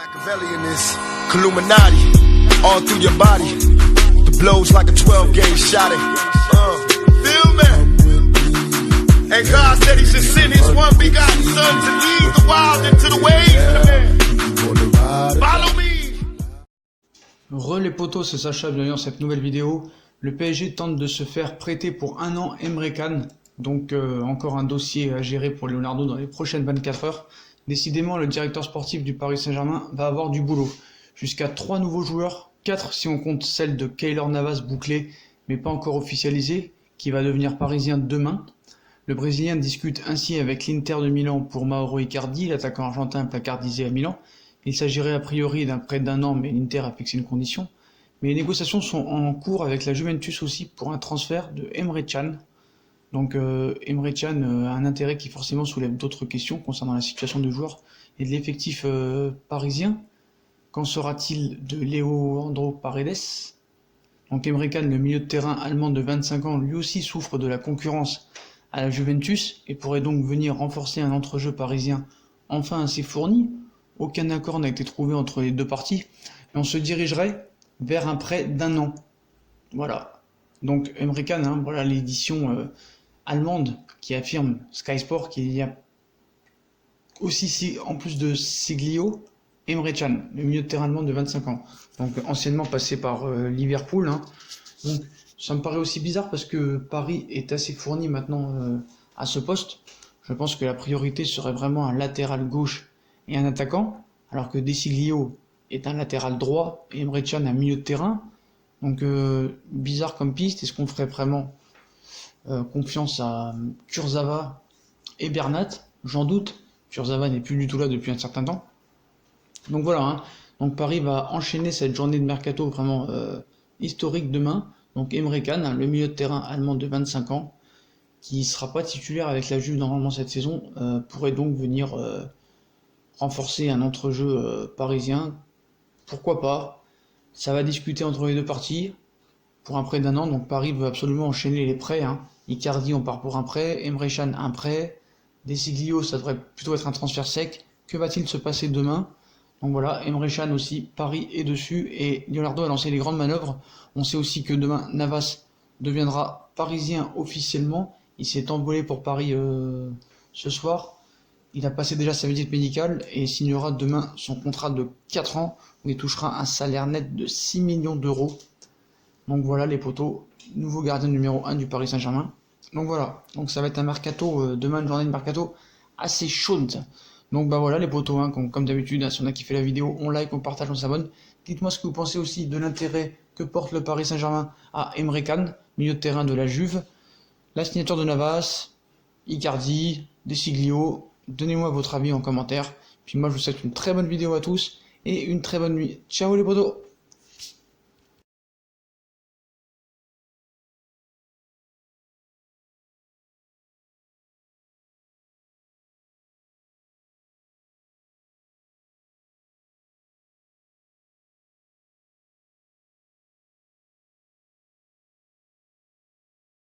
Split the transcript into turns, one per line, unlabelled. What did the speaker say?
Machiavelli in this Illuminati, all through your body. The blows like a 12-gauge shot. Feel me? And God said He should send His one begotten Son to lead the wild into the ways. Follow me.
Les potos, c'est Sacha, bienvenue dans cette nouvelle vidéo. Le PSG tente de se faire prêter pour un an Emre Can. Donc encore un dossier à gérer pour Leonardo dans les prochaines 24 heures. Décidément, le directeur sportif du Paris Saint-Germain va avoir du boulot. Jusqu'à 3 nouveaux joueurs, 4 si on compte celle de Keylor Navas bouclée, mais pas encore officialisée, qui va devenir parisien demain. Le Brésilien discute ainsi avec l'Inter de Milan pour Mauro Icardi, l'attaquant argentin placardisé à Milan. Il s'agirait a priori d'un prêt d'1 an, mais l'Inter a fixé une condition. Mais les négociations sont en cours avec la Juventus aussi pour un transfert de Emre Can. Donc Emre Can a un intérêt qui forcément soulève d'autres questions concernant la situation du joueur et de l'effectif parisien. Qu'en sera-t-il de Leandro Paredes? Donc Emre Can, le milieu de terrain allemand de 25 ans, lui aussi souffre de la concurrence à la Juventus et pourrait donc venir renforcer un entrejeu parisien enfin assez fourni. Aucun accord n'a été trouvé entre les deux parties et on se dirigerait vers un prêt d'1 an. Voilà. Donc Emre Can, voilà l'édition allemande qui affirme Sky Sport qu'il y a aussi, en plus de Siglio, Emre Can, le milieu de terrain allemand de 25 ans, donc anciennement passé par Liverpool. Donc ça me paraît aussi bizarre parce que Paris est assez fourni maintenant à ce poste. Je pense que la priorité serait vraiment un latéral gauche et un attaquant, alors que Desiglio est un latéral droit et Emre Can un milieu de terrain. Donc bizarre comme piste. Est-ce qu'on ferait vraiment confiance à Kurzawa et Bernat? J'en doute. Kurzawa n'est plus du tout là depuis un certain temps. Donc voilà. Donc Paris va enchaîner cette journée de mercato vraiment historique demain. Donc Emre Can, le milieu de terrain allemand de 25 ans, qui ne sera pas titulaire avec la Juve normalement cette saison, pourrait donc venir renforcer un entrejeu parisien. Pourquoi pas? Ça va discuter entre les deux parties pour un prêt d'1 an. Donc Paris veut absolument enchaîner les prêts. Icardi, on part pour un prêt. Emre Can, un prêt. Desiglio, ça devrait plutôt être un transfert sec. Que va-t-il se passer demain? Donc voilà, Emre Can aussi, Paris est dessus. Et Leonardo a lancé les grandes manœuvres. On sait aussi que demain, Navas deviendra parisien officiellement. Il s'est envolé pour Paris ce soir. Il a passé déjà sa visite médicale et signera demain son contrat de 4 ans où il touchera un salaire net de 6 millions d'euros. Donc voilà les potos, nouveau gardien numéro 1 du Paris Saint-Germain. Donc voilà, donc ça va être un mercato, demain une journée de mercato assez chaude. Donc bah voilà les potos, comme d'habitude, si on a kiffé la vidéo, on like, on partage, on s'abonne. Dites-moi ce que vous pensez aussi de l'intérêt que porte le Paris Saint-Germain à Emre Can, milieu de terrain de la Juve. La signature de Navas, Icardi, Desiglio. Donnez-moi votre avis en commentaire. Puis moi je vous souhaite une très bonne vidéo à tous et une très bonne nuit. Ciao les potos!